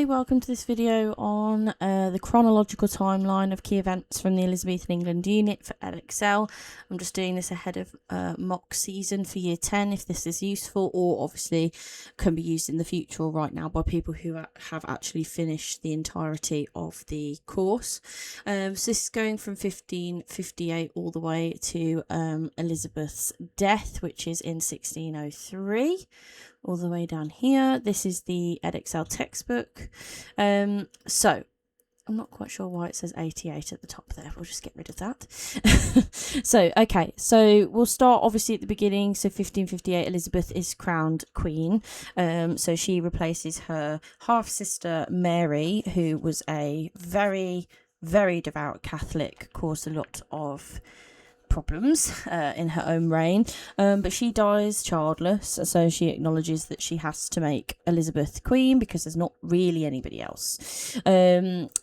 Hi, welcome to this video on the chronological timeline of key events from the Elizabethan England unit for Edexcel. I'm just doing this ahead of mock season for year 10 if this is useful, or obviously can be used in the future or right now by people who have actually finished the entirety of the course. So this is going from 1558 all the way to Elizabeth's death, which is in 1603. All the way down here. This is the Edexcel textbook. So I'm not quite sure why it says 88 at the top there. We'll just get rid of that. So we'll start obviously at the beginning. So 1558, Elizabeth is crowned queen. So she replaces her half sister Mary, who was a very, very devout Catholic, caused a lot of problems in her own reign, but she dies childless, so she acknowledges that she has to make Elizabeth queen because there's not really anybody else.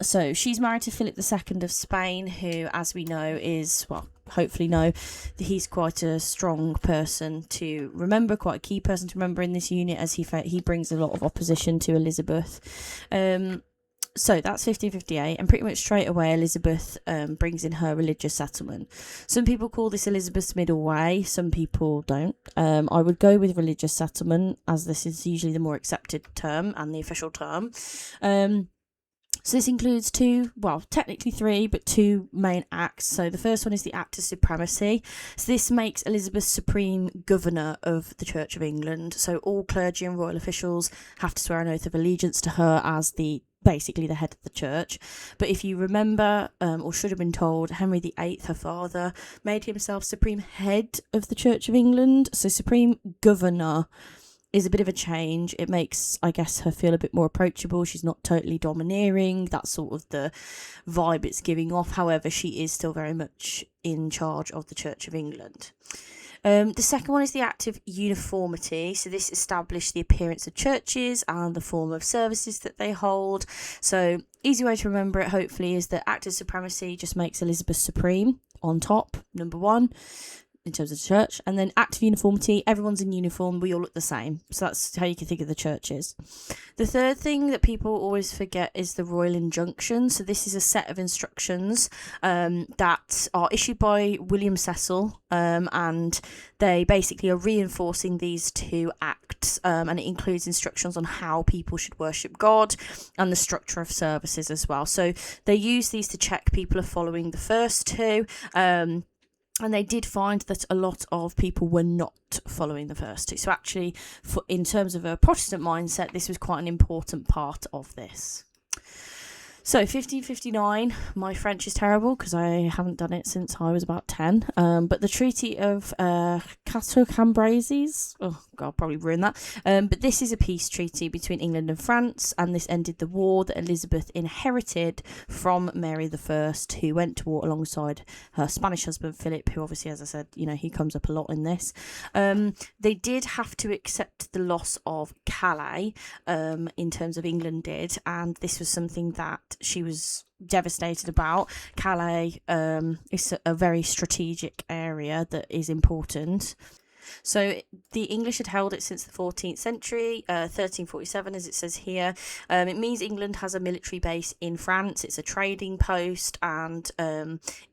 So she's married to Philip II of Spain, who, as we know, is, well, hopefully know that he's quite a strong person to remember, quite a key person to remember in this unit, as he brings a lot of opposition to Elizabeth. So that's 1558, and pretty much straight away Elizabeth brings in her religious settlement. Some people call this Elizabeth's middle way, some people don't. I would go with religious settlement, as this is usually the more accepted term and the official term. So this includes technically three, but two main acts. So the first one is the Act of Supremacy. So this makes Elizabeth supreme governor of the Church of England. So all clergy and royal officials have to swear an oath of allegiance to her as basically the head of the church. But if you remember, or should have been told, Henry VIII, her father, made himself supreme head of the Church of England. So supreme governor is a bit of a change. It makes, I guess, her feel a bit more approachable. She's not totally domineering. That's sort of the vibe it's giving off. However, she is still very much in charge of the Church of England. The second one is the Act of Uniformity. So this established the appearance of churches and the form of services that they hold. So easy way to remember it, hopefully, is that Act of Supremacy just makes Elizabeth supreme on top, number one, in terms of the church. And then Act of Uniformity, everyone's in uniform, we all look the same. So that's how you can think of the churches. The third thing that people always forget is the Royal Injunction. So this is a set of instructions that are issued by William Cecil, and they basically are reinforcing these two acts, and it includes instructions on how people should worship God and the structure of services as well. So they use these to check people are following the first two, and they did find that a lot of people were not following the first two. So actually, in terms of a Protestant mindset, this was quite an important part of this. So 1559, my French is terrible because I haven't done it since I was about 10. But the Treaty of Cateau-Cambrésis, oh God, probably ruined that. But this is a peace treaty between England and France, and this ended the war that Elizabeth inherited from Mary I, who went to war alongside her Spanish husband Philip, who obviously, as I said, he comes up a lot in this. They did have to accept the loss of Calais, in terms of England did, and this was something that she was devastated about. Calais is a very strategic area that is important. So the English had held it since the 14th century, 1347 as it says here. It means England has a military base in France. It's a trading post, and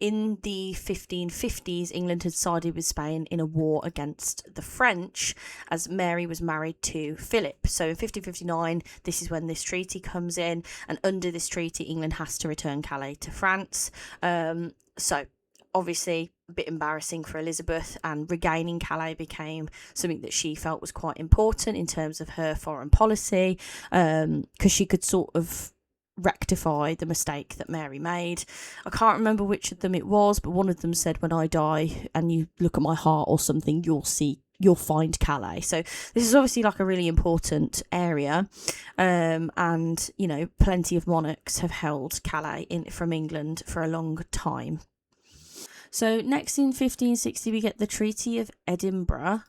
in the 1550s England had sided with Spain in a war against the French, as Mary was married to Philip. So in 1559 this is when this treaty comes in, and under this treaty England has to return Calais to France. So obviously a bit embarrassing for Elizabeth, and regaining Calais became something that she felt was quite important in terms of her foreign policy, because she could sort of rectify the mistake that Mary made. I can't remember which of them it was, but one of them said, when I die and you look at my heart or something, you'll find Calais. So this is obviously like a really important area, and plenty of monarchs have held Calais from England for a long time. So next in 1560 we get the Treaty of Edinburgh.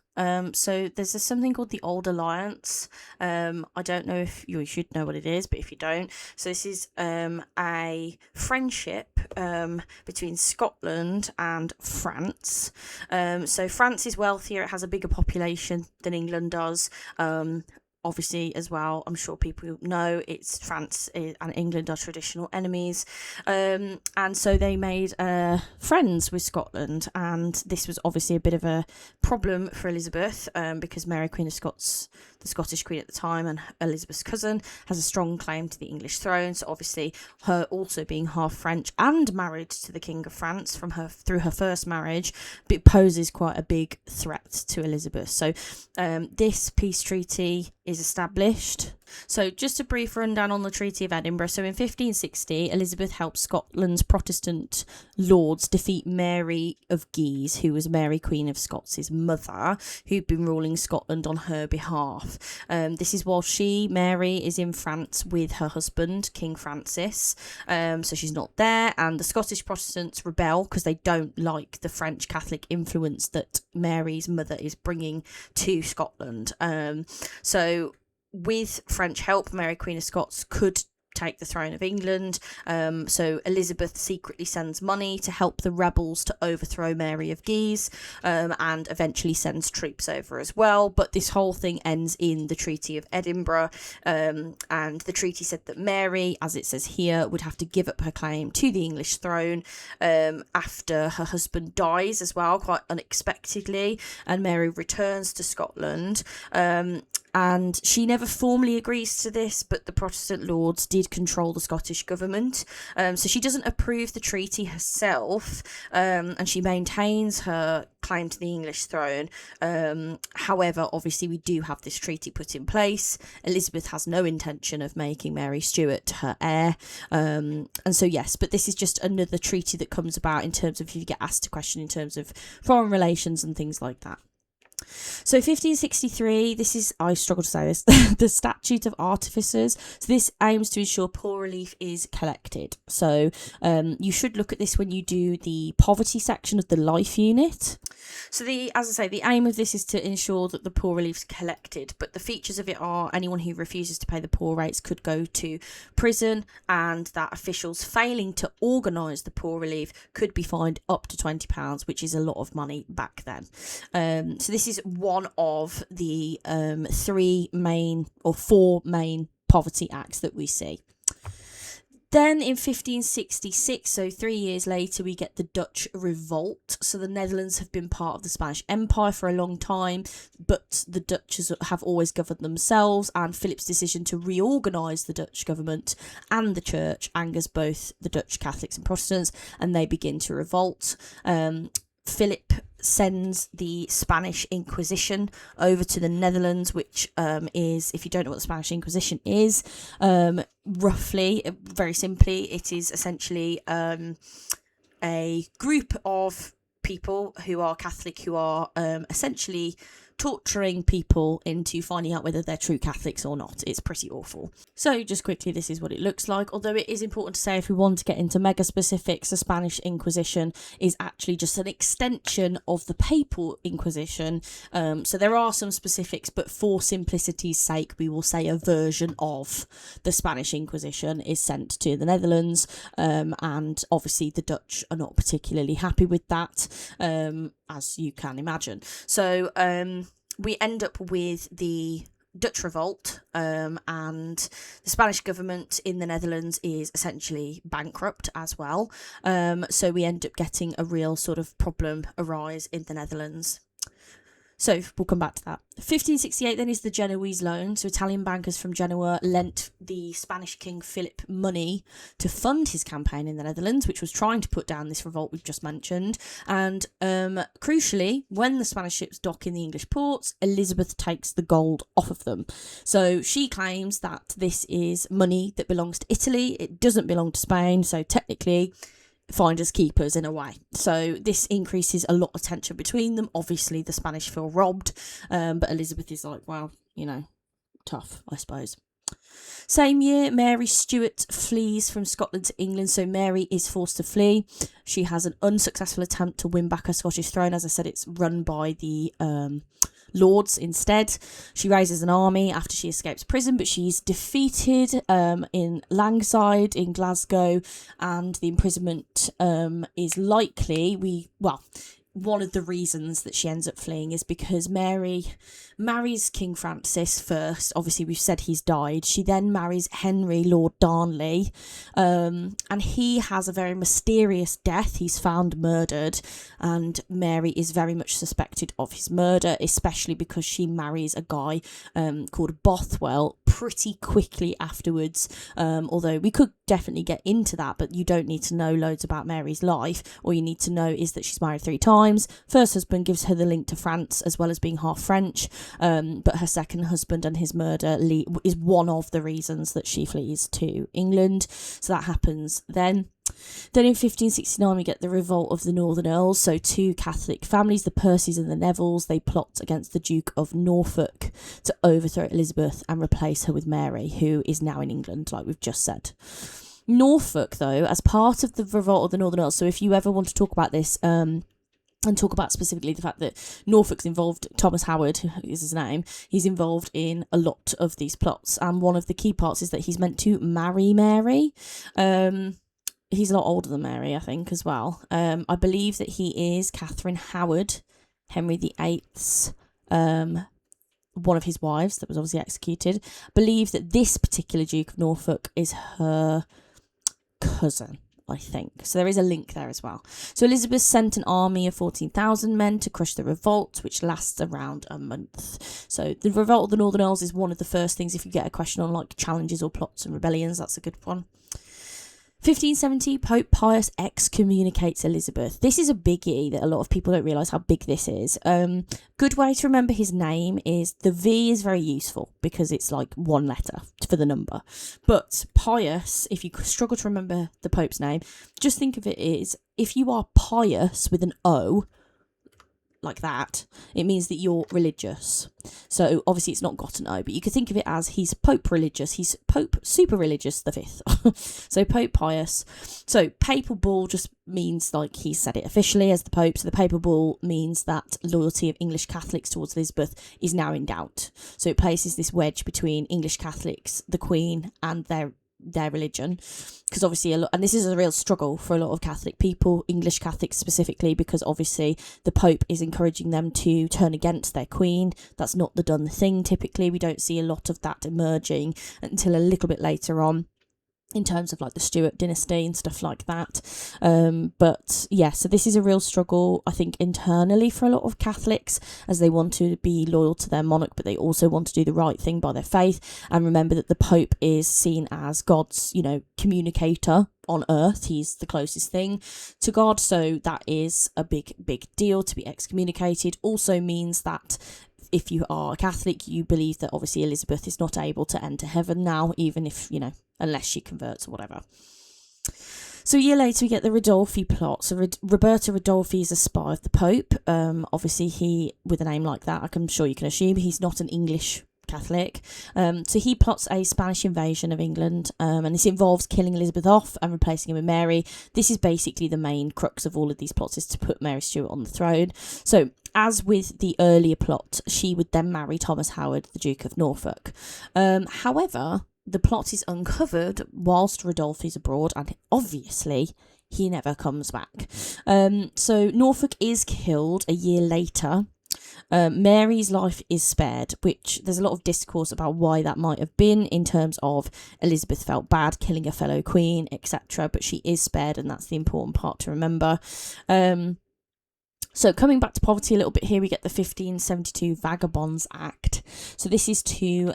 So there's something called the Old Alliance. I don't know if you should know what it is, but if you don't, so this is a friendship between Scotland and France. So France is wealthier, it has a bigger population than England does. obviously, as well, I'm sure people know it's France and England are traditional enemies. And so they made friends with Scotland. And this was obviously a bit of a problem for Elizabeth, because Mary, Queen of Scots, the Scottish Queen at the time, and Elizabeth's cousin, has a strong claim to the English throne. So obviously, her also being half French and married to the King of France through her first marriage, it poses quite a big threat to Elizabeth. So this peace treaty is established. So just a brief rundown on the Treaty of Edinburgh. So in 1560, Elizabeth helped Scotland's Protestant lords defeat Mary of Guise, who was Mary, Queen of Scots' mother, who'd been ruling Scotland on her behalf. This is while Mary, is in France with her husband, King Francis. So she's not there, and the Scottish Protestants rebel because they don't like the French Catholic influence that Mary's mother is bringing to Scotland. So with French help, Mary, Queen of Scots could take the throne of England. So Elizabeth secretly sends money to help the rebels to overthrow Mary of Guise, and eventually sends troops over as well. But this whole thing ends in the Treaty of Edinburgh, and the treaty said that Mary, as it says here, would have to give up her claim to the English throne after her husband dies as well, quite unexpectedly, and Mary returns to Scotland. And she never formally agrees to this, but the Protestant lords did control the Scottish government. So she doesn't approve the treaty herself, and she maintains her claim to the English throne. However, obviously, we do have this treaty put in place. Elizabeth has no intention of making Mary Stuart her heir. And so, yes, but this is just another treaty that comes about in terms of if you get asked a question in terms of foreign relations and things like that. So 1563, this is, I struggle to say this, the Statute of Artificers. So this aims to ensure poor relief is collected. So you should look at this when you do the poverty section of the life unit. So as I say, the aim of this is to ensure that the poor relief is collected, but the features of it are anyone who refuses to pay the poor rates could go to prison, and that officials failing to organise the poor relief could be fined up to £20, which is a lot of money back then. So this is one of the four main poverty acts that we see. Then in 1566, so 3 years later, we get the Dutch Revolt. So the Netherlands have been part of the Spanish Empire for a long time, but the Dutch have always governed themselves, and Philip's decision to reorganise the Dutch government and the church angers both the Dutch Catholics and Protestants, and they begin to revolt. Philip sends the Spanish Inquisition over to the Netherlands, which is, if you don't know what the Spanish Inquisition is, roughly, very simply, it is essentially a group of people who are Catholic who are essentially torturing people into finding out whether they're true Catholics or not. It's pretty awful. So just quickly, this is what it looks like. Although it is important to say, if we want to get into mega specifics, the Spanish Inquisition is actually just an extension of the Papal Inquisition. So there are some specifics, but for simplicity's sake, we will say a version of the Spanish Inquisition is sent to the Netherlands. And obviously the Dutch are not particularly happy with that, as you can imagine. So we end up with the Dutch Revolt, and the Spanish government in the Netherlands is essentially bankrupt as well. So we end up getting a real sort of problem arise in the Netherlands. So we'll come back to that. 1568 then is the Genoese loan. So Italian bankers from Genoa lent the Spanish King Philip money to fund his campaign in the Netherlands, which was trying to put down this revolt we've just mentioned. And crucially, when the Spanish ships dock in the English ports, Elizabeth takes the gold off of them. So she claims that this is money that belongs to Italy. It doesn't belong to Spain. So technically, finders keepers in a way. So this increases a lot of tension between them. Obviously the Spanish feel robbed, but Elizabeth is like, well, tough, I suppose. Same year, Mary Stuart flees from Scotland to England. So Mary is forced to flee. She has an unsuccessful attempt to win back her Scottish throne. As I said, it's run by the Lords instead. She raises an army after she escapes prison, but she's defeated in Langside in Glasgow, and the imprisonment is likely, one of the reasons that she ends up fleeing is because Mary marries King Francis first. Obviously, we've said he's died. She then marries Henry, Lord Darnley, and he has a very mysterious death. He's found murdered, and Mary is very much suspected of his murder, especially because she marries a guy called Bothwell pretty quickly afterwards, although we could definitely get into that, but you don't need to know loads about Mary's life. All you need to know is that she's married 3 times. First husband gives her the link to France as well as being half French, but her second husband and his murder is one of the reasons that she flees to England. So that happens then. Then in 1569 we get the revolt of the Northern Earls, so 2 Catholic families, the Percys and the Nevilles. They plot against the Duke of Norfolk to overthrow Elizabeth and replace her with Mary, who is now in England, like we've just said. Norfolk, though, as part of the revolt of the Northern Earls, so if you ever want to talk about this, and talk about specifically the fact that Norfolk's involved, Thomas Howard is his name, he's involved in a lot of these plots, and one of the key parts is that he's meant to marry Mary. He's a lot older than Mary, I think, as well. I believe that he is Catherine Howard, Henry VIII's one of his wives that was obviously executed. I believe that this particular Duke of Norfolk is her cousin, I think. So there is a link there as well. So Elizabeth sent an army of 14,000 men to crush the revolt, which lasts around a month. So the revolt of the Northern Earls is one of the first things, if you get a question on like challenges or plots and rebellions, that's a good one. 1570, Pope Pius excommunicates Elizabeth. This is a biggie that a lot of people don't realise how big this is. Good way to remember his name is the V is very useful because it's like one letter for the number. But Pius, if you struggle to remember the Pope's name, just think of it as if you are pious with an O, like that, it means that you're religious. So obviously it's not got an O, but you could think of it as he's Pope religious, he's Pope super religious the 5th. So Pope Pius. So papal bull just means like he said it officially as the Pope. So the papal bull means that loyalty of English Catholics towards Elizabeth is now in doubt. So it places this wedge between English Catholics, the Queen, and their religion, because obviously and this is a real struggle for a lot of Catholic people, English Catholics specifically, because obviously the Pope is encouraging them to turn against their Queen. That's not the done thing. Typically we don't see a lot of that emerging until a little bit later on, in terms of like the Stuart dynasty and stuff like that. But yeah, so this is a real struggle, I think, internally for a lot of Catholics, as they want to be loyal to their monarch, but they also want to do the right thing by their faith. And remember that the Pope is seen as God's, communicator on earth. He's the closest thing to God. So that is a big deal. To be excommunicated also means that if you are a Catholic, you believe that obviously Elizabeth is not able to enter heaven now, even if, unless she converts or whatever. So a year later, we get the Ridolfi plot. So Roberto Ridolfi is a spy of the Pope. Obviously, he, with a name like that, I'm sure you can assume he's not an English Catholic. So he plots a Spanish invasion of England, and this involves killing Elizabeth off and replacing her with Mary. This is basically the main crux of all of these plots, is to put Mary Stuart on the throne. So as with the earlier plot, she would then marry Thomas Howard, the Duke of Norfolk. However, the plot is uncovered whilst Ridolfi's abroad, and obviously he never comes back. So Norfolk is killed a year later. Mary's life is spared, which there's a lot of discourse about why that might have been, in terms of Elizabeth felt bad killing a fellow queen, etc. But she is spared, and that's the important part to remember. So coming back to poverty a little bit here, we get the 1572 Vagabonds Act. So this is to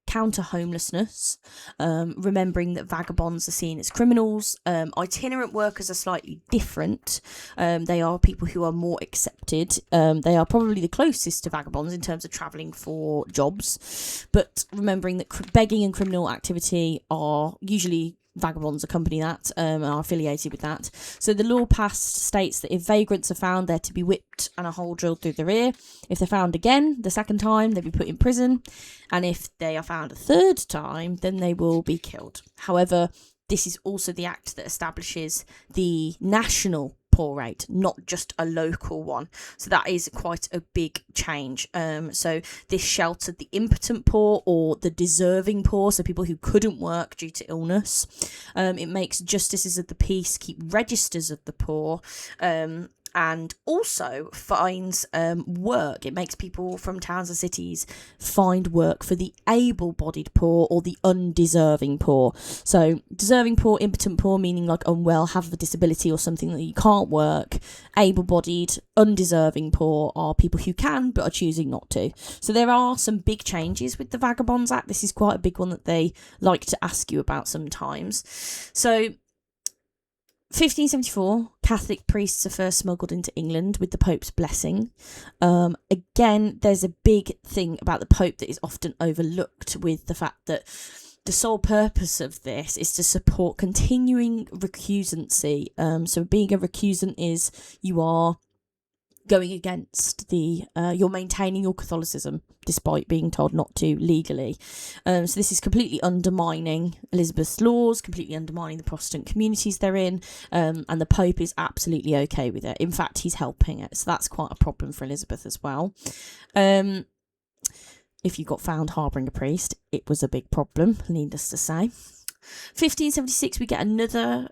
counter homelessness, remembering that vagabonds are seen as criminals. Itinerant workers are slightly different. They are people who are more accepted. They are probably the closest to vagabonds in terms of travelling for jobs, but remembering that begging and criminal activity are usually, vagabonds accompany that, are affiliated with that. So the law passed states that if vagrants are found, they're to be whipped and a hole drilled through the rear. If they're found again the second time, they'll be put in prison, and if they are found a third time, then they will be killed. However, this is also the act that establishes the national poor rate, not just a local one. So that is quite a big change. So this sheltered the impotent poor, or the deserving poor, so people who couldn't work due to illness. It makes justices of the peace keep registers of the poor, and also finds work. It makes people from towns and cities find work for the able-bodied poor or the undeserving poor. So deserving poor, impotent poor, meaning like unwell, have a disability or something that you can't work. Able-bodied, undeserving poor are people who can but are choosing not to. So there are some big changes with the Vagabonds Act. This is quite a big one that they like to ask you about sometimes. So 1574, Catholic priests are first smuggled into England with the Pope's blessing. Again, there's a big thing about the Pope that is often overlooked, with the fact that the sole purpose of this is to support continuing recusancy. So being a recusant is you are going against you're maintaining your Catholicism despite being told not to legally. So this is completely undermining Elizabeth's laws, completely undermining the Protestant communities they're in, and the Pope is absolutely okay with it. In fact, he's helping it, so that's quite a problem for Elizabeth as well. If you got found harbouring a priest, it was a big problem, needless to say. 1576, we get another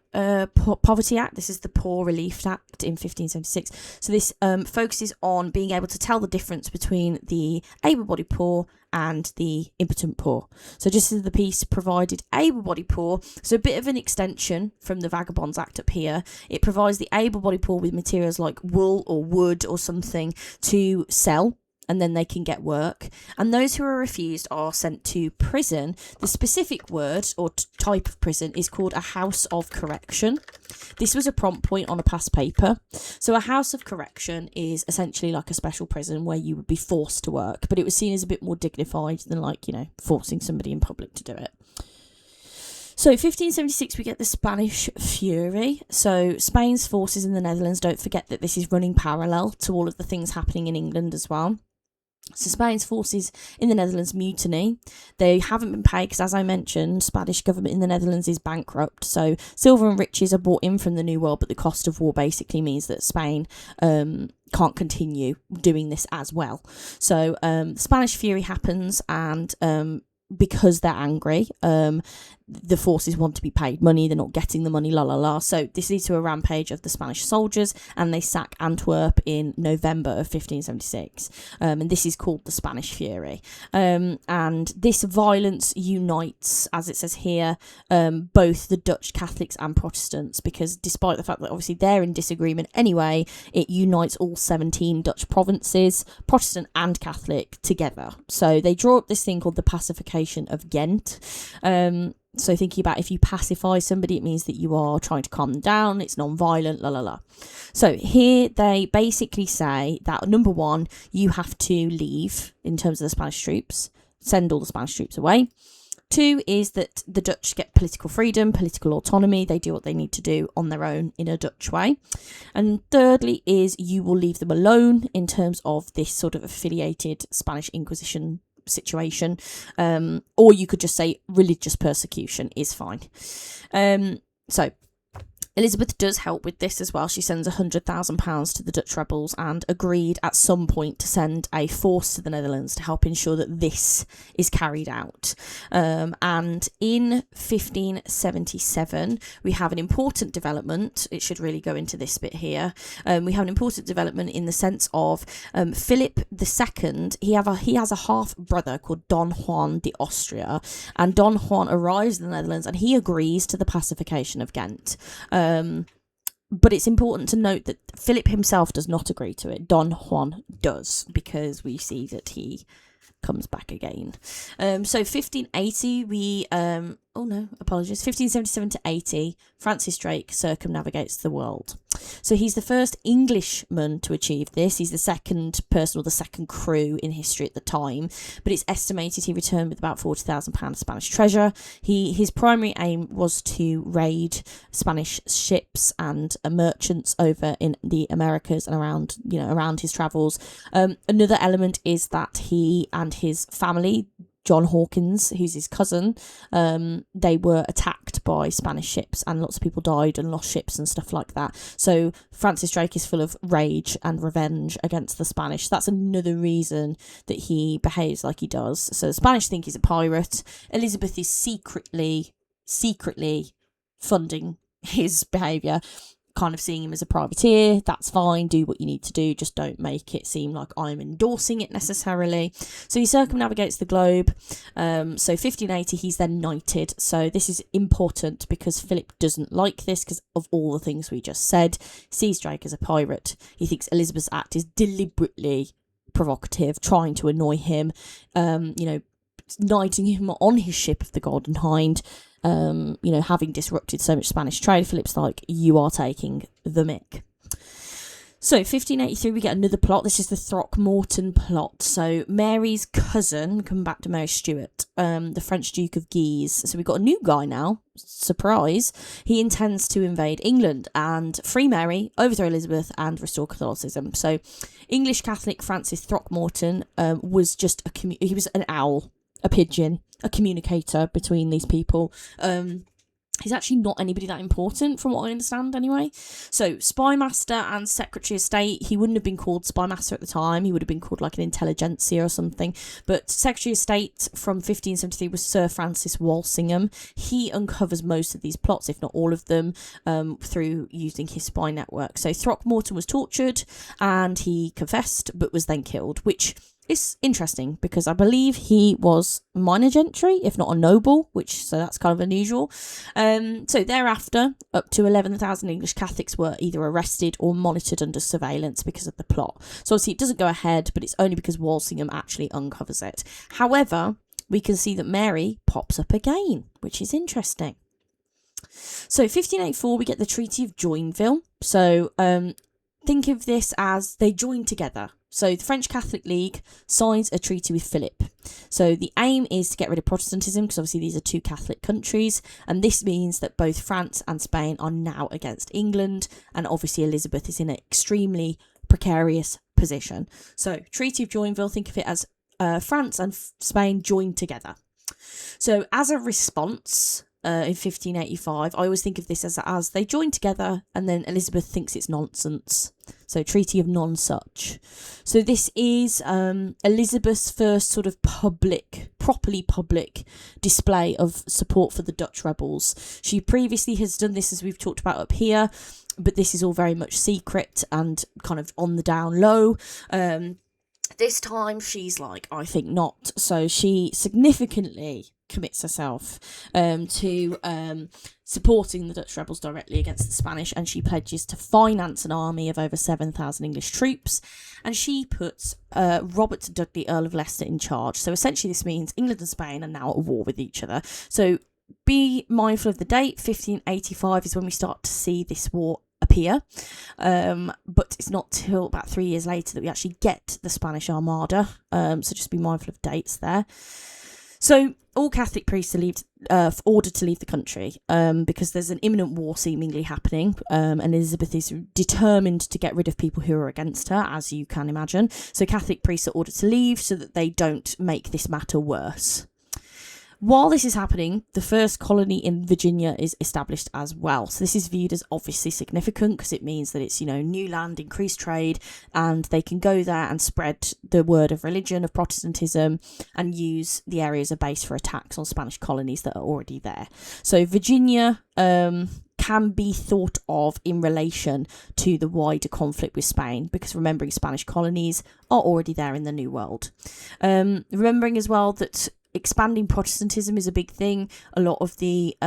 Poverty Act. This is the Poor Relief Act in 1576. So this focuses on being able to tell the difference between the able-bodied poor and the impotent poor. So just as the piece provided able-bodied poor, so a bit of an extension from the Vagabonds Act up here, it provides the able-bodied poor with materials like wool or wood or something to sell, and then they can get work. And those who are refused are sent to prison. The specific word or type of prison is called a house of correction. This was a prompt point on a past paper. So a house of correction is essentially like a special prison where you would be forced to work, but it was seen as a bit more dignified than, like, you know, forcing somebody in public to do it. So 1576, we get the Spanish Fury. So Spain's forces in the Netherlands, don't forget that this is running parallel to all of the things happening in England as well. So Spain's forces in the Netherlands mutiny. They haven't been paid because, as I mentioned, Spanish government in the Netherlands is bankrupt. So silver and riches are brought in from the New World, but the cost of war basically means that Spain can't continue doing this as well. So the Spanish Fury happens, and because they're angry, the forces want to be paid money, they're not getting the money, so this leads to a rampage of the Spanish soldiers, and they sack Antwerp in November of 1576, and this is called the Spanish Fury. And this violence unites, as it says here, both the Dutch Catholics and Protestants, because despite the fact that obviously they're in disagreement anyway, it unites all 17 Dutch provinces, Protestant and Catholic, together. So they draw up this thing called the Pacification of Ghent. So thinking about, if you pacify somebody, it means that you are trying to calm them down, it's non-violent, So here they basically say that, number one, you have to leave in terms of the Spanish troops, send all the Spanish troops away. Two is that the Dutch get political freedom, political autonomy, they do what they need to do on their own in a Dutch way. And thirdly is you will leave them alone in terms of this sort of affiliated Spanish Inquisition situation, or you could just say religious persecution is fine. So Elizabeth does help with this as well. She sends £100,000 to the Dutch rebels and agreed at some point to send a force to the Netherlands to help ensure that this is carried out. And in 1577, we have an important development. It should really go into this bit here. We have an important development in the sense of Philip II. He has a half brother called Don Juan de Austria, and Don Juan arrives in the Netherlands and he agrees to the pacification of Ghent. But it's important to note that Philip himself does not agree to it. Don Juan does, because we see that he comes back again. So 1580, 1577 to 80, Francis Drake circumnavigates the world. So he's the first Englishman to achieve this. He's the second person, or the second crew in history at the time, but it's estimated he returned with about £40,000 of Spanish treasure. His primary aim was to raid Spanish ships and merchants over in the Americas and around his travels. Another element is that he and his family, John Hawkins, who's his cousin, they were attacked by Spanish ships and lots of people died and lost ships and stuff like that. So Francis Drake is full of rage and revenge against the Spanish. That's another reason that he behaves like he does. So the Spanish think he's a pirate. Elizabeth is secretly funding his behaviour. kind of seeing him as a privateer. That's fine, do what you need to do, just don't make it seem like I'm endorsing it necessarily. So he circumnavigates the globe. So 1580, he's then knighted. So this is important because Philip doesn't like this because of all the things we just said. Sees Drake as a pirate. He thinks Elizabeth's act is deliberately provocative, trying to annoy him, knighting him on his ship of the Golden Hind. Having disrupted so much Spanish trade, Philip's like, you are taking the mick. So 1583, we get another plot. This is the Throckmorton plot. So Mary's cousin, come back to Mary Stuart, the French Duke of Guise. So we've got a new guy now. Surprise. He intends to invade England and free Mary, overthrow Elizabeth, and restore Catholicism. So English Catholic Francis Throckmorton was just he was an owl, a pigeon, a communicator between these people. He's actually not anybody that important from what I understand anyway. So Spymaster and Secretary of State, he wouldn't have been called Spymaster at the time, he would have been called like an intelligentsia or something. But Secretary of State from 1573 was Sir Francis Walsingham. He uncovers most of these plots, if not all of them, through using his spy network. So Throckmorton was tortured and he confessed but was then killed, which is interesting because I believe he was minor gentry, if not a noble, so that's kind of unusual. So thereafter, up to 11,000 English Catholics were either arrested or monitored under surveillance because of the plot. So obviously it doesn't go ahead, but it's only because Walsingham actually uncovers it. However, we can see that Mary pops up again, which is interesting. So 1584, we get the Treaty of Joinville. So think of this as they join together. So the French Catholic League signs a treaty with Philip. So the aim is to get rid of Protestantism because obviously these are two Catholic countries, and this means that both France and Spain are now against England, and obviously Elizabeth is in an extremely precarious position. So Treaty of Joinville, think of it as France and Spain joined together. So as a response, in 1585, I always think of this as they join together and then Elizabeth thinks it's nonsense. So Treaty of Nonsuch. So this is Elizabeth's first sort of properly public display of support for the Dutch rebels. She previously has done this, as we've talked about up here, but this is all very much secret and kind of on the down low. This time she's like, I think not. So she significantly commits herself to supporting the Dutch rebels directly against the Spanish, and she pledges to finance an army of over 7,000 English troops, and she puts Robert Dudley, Earl of Leicester, in charge. So essentially this means England and Spain are now at war with each other. So be mindful of the date. 1585 is when we start to see this war appear, but it's not till about 3 years later that we actually get the Spanish Armada, so just be mindful of dates there. So all Catholic priests are ordered to leave the country because there's an imminent war seemingly happening, and Elizabeth is determined to get rid of people who are against her, as you can imagine. So Catholic priests are ordered to leave so that they don't make this matter worse. While this is happening, the first colony in Virginia is established as well. So this is viewed as obviously significant because it means that it's, new land, increased trade, and they can go there and spread the word of religion, of Protestantism, and use the area as a base for attacks on Spanish colonies that are already there. So Virginia can be thought of in relation to the wider conflict with Spain, because remembering Spanish colonies are already there in the New World. Remembering as well that expanding Protestantism is a big thing. A lot of the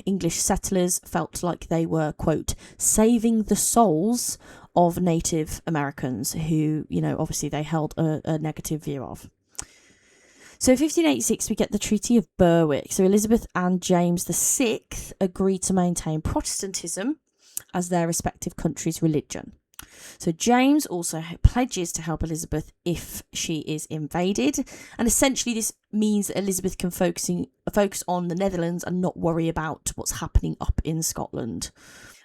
English settlers felt like they were, quote, saving the souls of Native Americans who, obviously they held a negative view of. So 1586, we get the Treaty of Berwick. So Elizabeth and James VI agreed to maintain Protestantism as their respective countries' religion. So James also pledges to help Elizabeth if she is invaded, and essentially this means that Elizabeth can focus on the Netherlands and not worry about what's happening up in Scotland.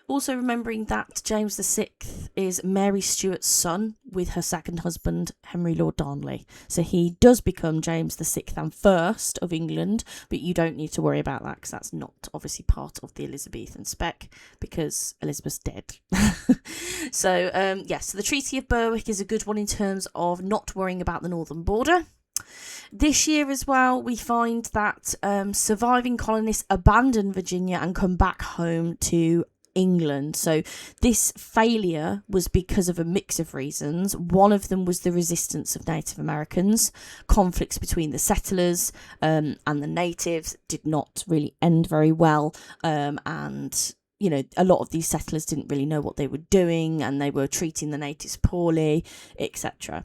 Also remembering that James VI is Mary Stuart's son with her second husband, Henry Lord Darnley. So he does become James VI and first of England, but you don't need to worry about that because that's not obviously part of the Elizabethan spec because Elizabeth's dead. So the Treaty of Berwick is a good one in terms of not worrying about the northern border. This year as well, we find that surviving colonists abandon Virginia and come back home to England. So this failure was because of a mix of reasons. One of them was the resistance of Native Americans. Conflicts between the settlers and the natives did not really end very well, and you know, a lot of these settlers didn't really know what they were doing, and they were treating the natives poorly, etc.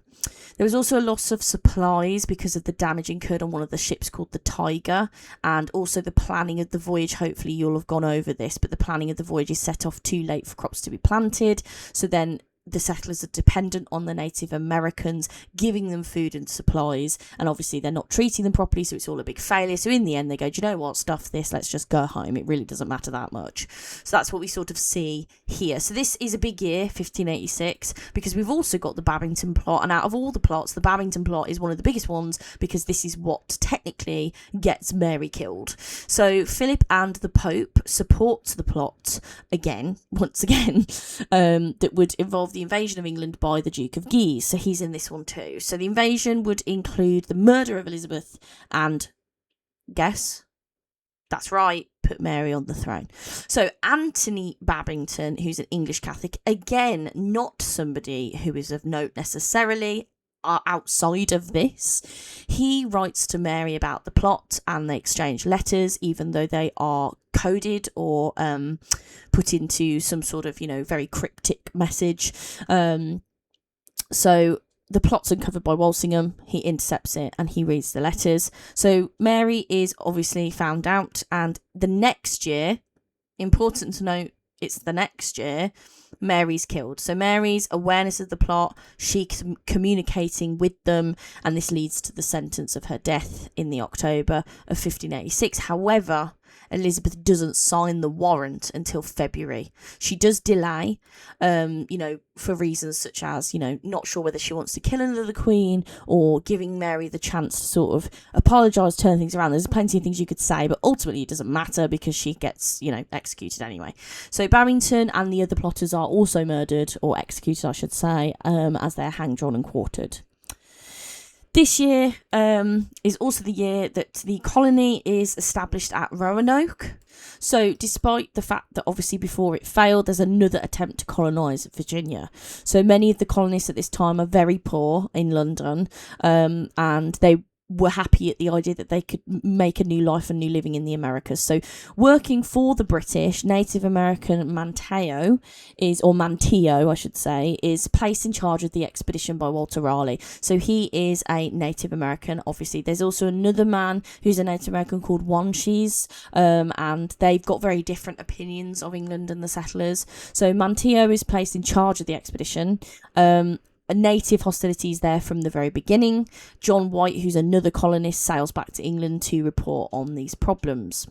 There was also a loss of supplies because of the damage incurred on one of the ships called the Tiger, and also the planning of the voyage. Hopefully you'll have gone over this, but the planning of the voyage is set off too late for crops to be planted. So then the settlers are dependent on the Native Americans giving them food and supplies, and obviously they're not treating them properly, so it's all a big failure. So in the end they go, do you know what, stuff this, let's just go home, it really doesn't matter that much. So that's what we sort of see here. So this is a big year, 1586, because we've also got the Babington plot, and out of all the plots, the Babington plot is one of the biggest ones, because this is what technically gets Mary killed. So Philip and the Pope support the plot once again, that would involve the invasion of England by the Duke of Guise. So he's in this one too. So the invasion would include the murder of Elizabeth and, guess, that's right, put Mary on the throne. So Anthony Babington, who's an English Catholic, again, not somebody who is of note necessarily outside of this. He writes to Mary about the plot, and they exchange letters, even though they are coded or put into some sort of, you know, very cryptic message. So the plot's uncovered by Walsingham. He intercepts it and he reads the letters. So Mary is obviously found out, and the next year, important to note, it's the next year, Mary's killed. So Mary's awareness of the plot, she's communicating with them, and this leads to the sentence of her death in the October of 1586. However, Elizabeth doesn't sign the warrant until February. She does delay, you know, for reasons such as, you know, not sure whether she wants to kill another queen or giving Mary the chance to sort of apologise, turn things around. There's plenty of things you could say, but ultimately it doesn't matter because she gets, you know, executed anyway. So Babington and the other plotters are also murdered, or executed, I should say, as they're hanged, drawn and quartered. This year is also the year that the colony is established at Roanoke. So despite the fact that obviously before it failed, there's another attempt to colonise Virginia. So many of the colonists at this time are very poor in London, and they were happy at the idea that they could make a new life and new living in the Americas. So working for the British, Native American Manteo I should say, is placed in charge of the expedition by Walter Raleigh. So he is a Native American. Obviously, there's also another man who's a Native American called Wanshis, and they've got very different opinions of England and the settlers. So Manteo is placed in charge of the expedition. Native hostilities there from the very beginning. John White, who's another colonist, sails back to England to report on these problems.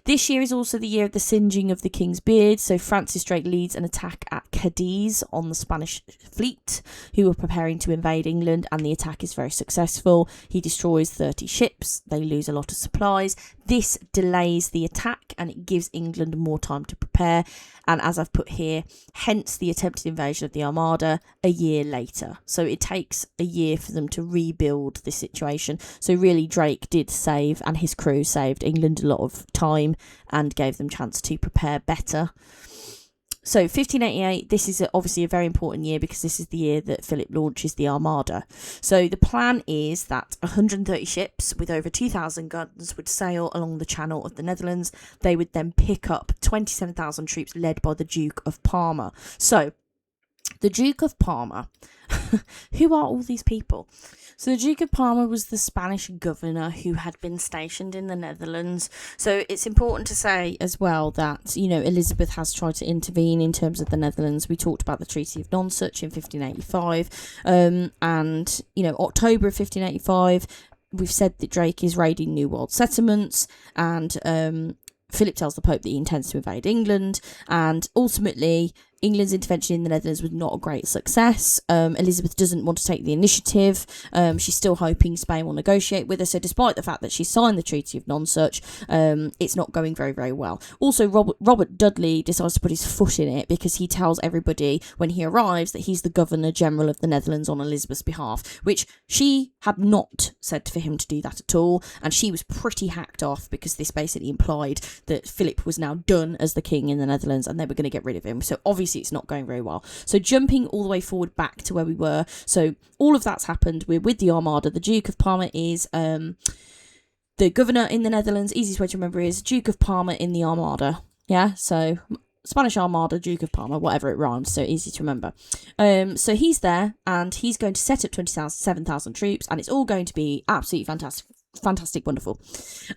This year is also the year of the singeing of the king's beard. So Francis Drake leads an attack at Cadiz on the Spanish fleet, who are preparing to invade England, and the attack is very successful. He destroys 30 ships. They lose a lot of supplies. This delays the attack and it gives England more time to prepare. And as I've put here, hence the attempted invasion of the Armada a year later. So it takes a year for them to rebuild the situation. So really Drake did save, and his crew saved England a lot of time and gave them chance to prepare better. So 1588, this is obviously a very important year because this is the year that Philip launches the Armada. So the plan is that 130 ships with over 2,000 guns would sail along the Channel of the Netherlands. They would then pick up 27,000 troops led by the Duke of Parma. So the Duke of Parma, who are all these people? So the Duke of Parma was the Spanish governor who had been stationed in the Netherlands. So it's important to say as well that, you know, Elizabeth has tried to intervene in terms of the Netherlands. We talked about the Treaty of Nonsuch in 1585. And, you know, October of 1585, we've said that Drake is raiding New World settlements, and Philip tells the Pope that he intends to invade England, and ultimately England's intervention in the Netherlands was not a great success. Elizabeth doesn't want to take the initiative. She's still hoping Spain will negotiate with her. So despite the fact that she signed the Treaty of Non-Such, it's not going very, very well. Also, Robert Dudley decides to put his foot in it because he tells everybody when he arrives that he's the Governor General of the Netherlands on Elizabeth's behalf, which she had not said for him to do that at all. And she was pretty hacked off because this basically implied that Philip was now done as the king in the Netherlands and they were going to get rid of him. So obviously it's not going very well. So jumping all the way forward back to where we were. So all of that's happened. We're with the Armada. The Duke of Parma is the governor in the Netherlands. Easiest way to remember is Duke of Parma in the Armada. Yeah, so Spanish Armada, Duke of Parma, whatever it rhymes, so easy to remember. So he's there and he's going to set up 27,000 troops and it's all going to be absolutely fantastic, wonderful,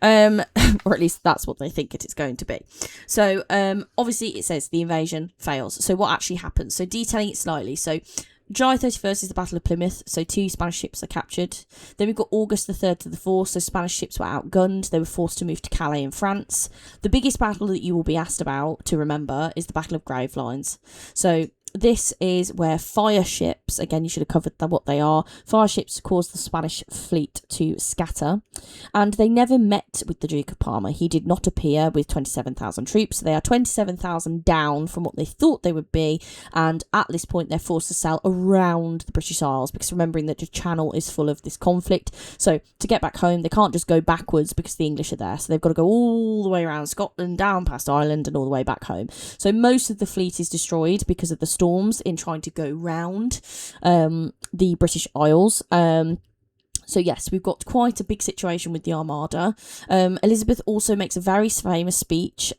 or at least that's what they think it is going to be. So obviously it says the invasion fails. So what actually happens? So detailing it slightly. So July 31st is the Battle of Plymouth, so 2 Spanish ships are captured. Then we've got August the 3rd to the 4th, so Spanish ships were outgunned. They were forced to move to Calais in France. The biggest battle that you will be asked about to remember is the Battle of Gravelines. So this is where fire ships, again you should have covered what they are, fire ships caused the Spanish fleet to scatter, and they never met with the Duke of Parma. He did not appear with 27,000 troops. They are 27,000 down from what they thought they would be, and at this point they're forced to sail around the British Isles, because remembering that the Channel is full of this conflict, so to get back home they can't just go backwards because the English are there, so they've got to go all the way around Scotland, down past Ireland and all the way back home. So most of the fleet is destroyed because of the storms in trying to go round the British Isles. So yes, we've got quite a big situation with the Armada. Elizabeth also makes a very famous speech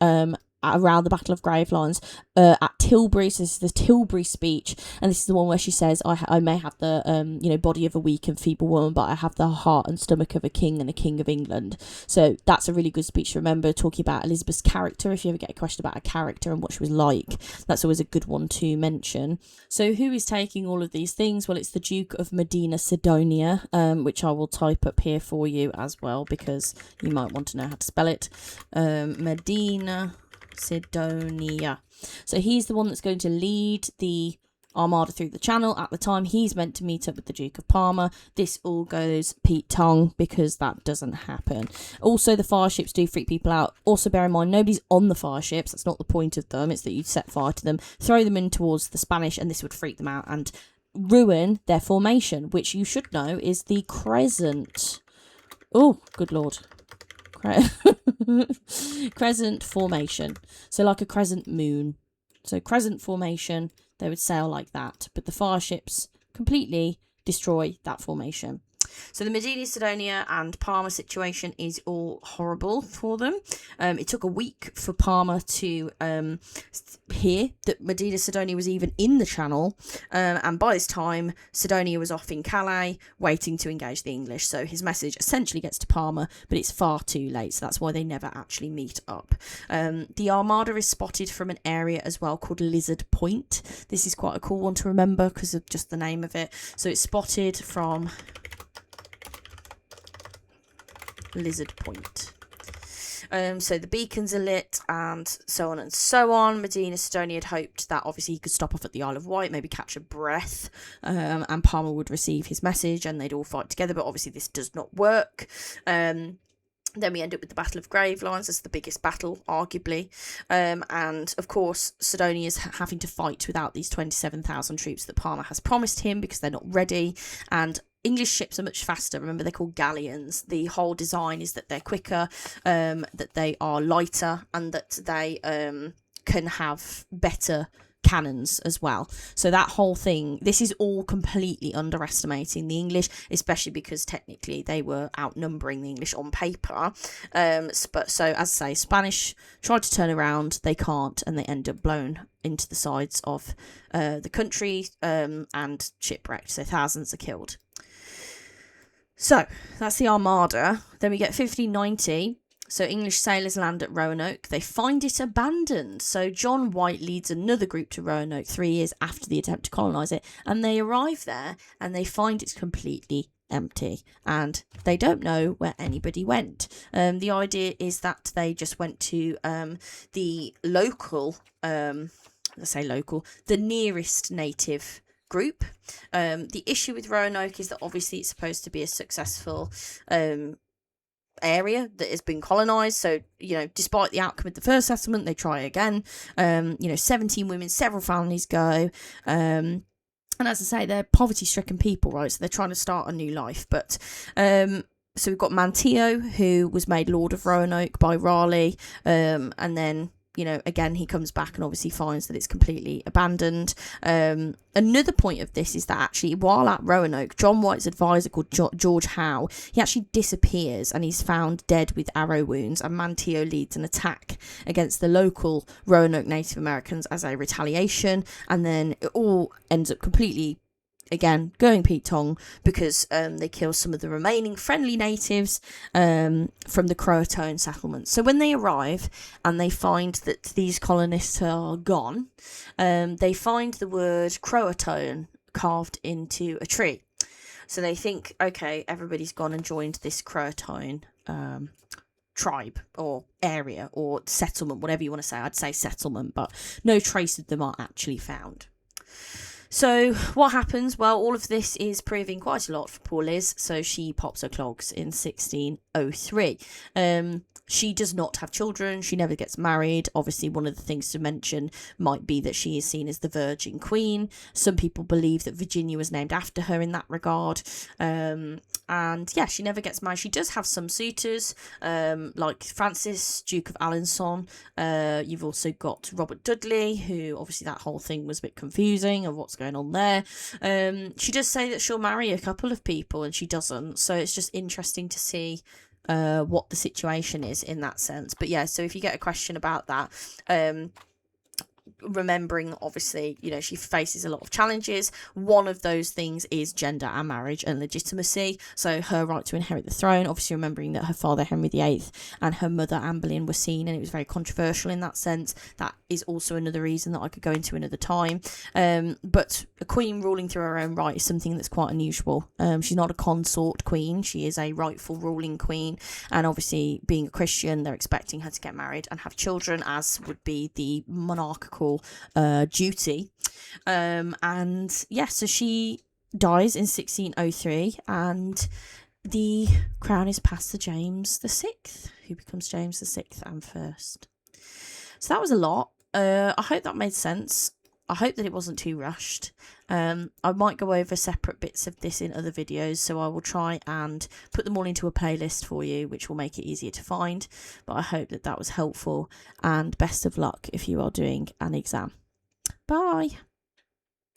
around the Battle of Gravelines at Tilbury. So this is the Tilbury speech, and this is the one where she says, I may have the body of a weak and feeble woman, but I have the heart and stomach of a king and a king of England. So that's a really good speech to remember, talking about Elizabeth's character. If you ever get a question about her character and what she was like, that's always a good one to mention. So who is taking all of these things? Well, it's the Duke of Medina Sidonia, which I will type up here for you as well, because you might want to know how to spell it. Medina Sidonia. So he's the one that's going to lead the Armada through the Channel. At the time he's meant to meet up with the Duke of Parma. This all goes Pete Tong because that doesn't happen. Also, the fire ships do freak people out. Also bear in mind, nobody's on the fire ships. That's not the point of them. It's that you set fire to them, throw them in towards the Spanish, and this would freak them out and ruin their formation, which you should know is the crescent. Oh, good lord. Crescent formation, so like a crescent moon. So crescent formation, they would sail like that, but the fire ships completely destroy that formation. So the Medina Sidonia and Parma situation is all horrible for them. It took a week for Parma to hear that Medina Sidonia was even in the Channel, and by this time Sidonia was off in Calais waiting to engage the English. So his message essentially gets to Parma, but it's far too late, so that's why they never actually meet up. The Armada is spotted from an area as well called Lizard Point. This is quite a cool one to remember because of just the name of it. So it's spotted from Lizard Point. So the beacons are lit and so on and so on. Medina Sidonia had hoped that obviously he could stop off at the Isle of Wight, maybe catch a breath, and Parma would receive his message and they'd all fight together, but obviously this does not work. Then we end up with the Battle of Gravelines. That's the biggest battle, arguably. And, of course, Sidonia is having to fight without these 27,000 troops that Parma has promised him because they're not ready. And English ships are much faster. Remember, they're called galleons. The whole design is that they're quicker, that they are lighter, and that they can have better cannons as well. So that whole thing, this is all completely underestimating the English, especially because technically they were outnumbering the English on paper. But so, as I say, Spanish tried to turn around, they can't, and they end up blown into the sides of the country and shipwrecked. So thousands are killed. So that's the Armada. Then we get 1590. So English sailors land at Roanoke. They find it abandoned. So John White leads another group to Roanoke 3 years after the attempt to colonise it. And they arrive there and they find it's completely empty. And they don't know where anybody went. The idea is that they just went to the local let's say local, the nearest native group. The issue with Roanoke is that obviously it's supposed to be a successful area that has been colonized. So, despite the outcome of the first settlement, they try again. 17 women, several families go. And as I say, they're poverty-stricken people, right? So they're trying to start a new life. But so we've got Manteo, who was made Lord of Roanoke by Raleigh, and then again, he comes back and obviously finds that it's completely abandoned. Another point of this is that actually, while at Roanoke, John White's advisor called George Howe, he actually disappears and he's found dead with arrow wounds, and Manteo leads an attack against the local Roanoke Native Americans as a retaliation, and then it all ends up completely, again, going Pete Tong, because they kill some of the remaining friendly natives from the Croatoan settlement. So when they arrive and they find that these colonists are gone, they find the word Croatoan carved into a tree. So they think, okay, everybody's gone and joined this Croatoan tribe or area or settlement, whatever you want to say. I'd say settlement, but no trace of them are actually found. So what happens? Well, all of this is proving quite a lot for poor Liz, so she pops her clogs in 1603. She does not have children. She never gets married. Obviously, one of the things to mention might be that she is seen as the Virgin Queen. Some people believe that Virginia was named after her in that regard. And yeah, she never gets married. She does have some suitors, like Francis, Duke of Alençon. You've also got Robert Dudley, who obviously that whole thing was a bit confusing of what's going on there. She does say that she'll marry a couple of people and she doesn't. So it's just interesting to see what the situation is in that sense. But yeah, so if you get a question about that, remembering obviously she faces a lot of challenges. One of those things is gender and marriage and legitimacy, so her right to inherit the throne, obviously remembering that her father Henry VIII and her mother Anne Boleyn were seen, and it was very controversial in that sense. That is also another reason that I could go into another time. But a queen ruling through her own right is something that's quite unusual. She's not a consort queen, she is a rightful ruling queen, and obviously being a Christian, they're expecting her to get married and have children, as would be the monarchical duty. And yeah, so she dies in 1603 and the crown is passed to James VI, who becomes James VI and first. So that was a lot. I hope that made sense. I hope that it wasn't too rushed. I might go over separate bits of this in other videos, so I will try and put them all into a playlist for you, which will make it easier to find. But I hope that that was helpful, and best of luck if you are doing an exam. Bye.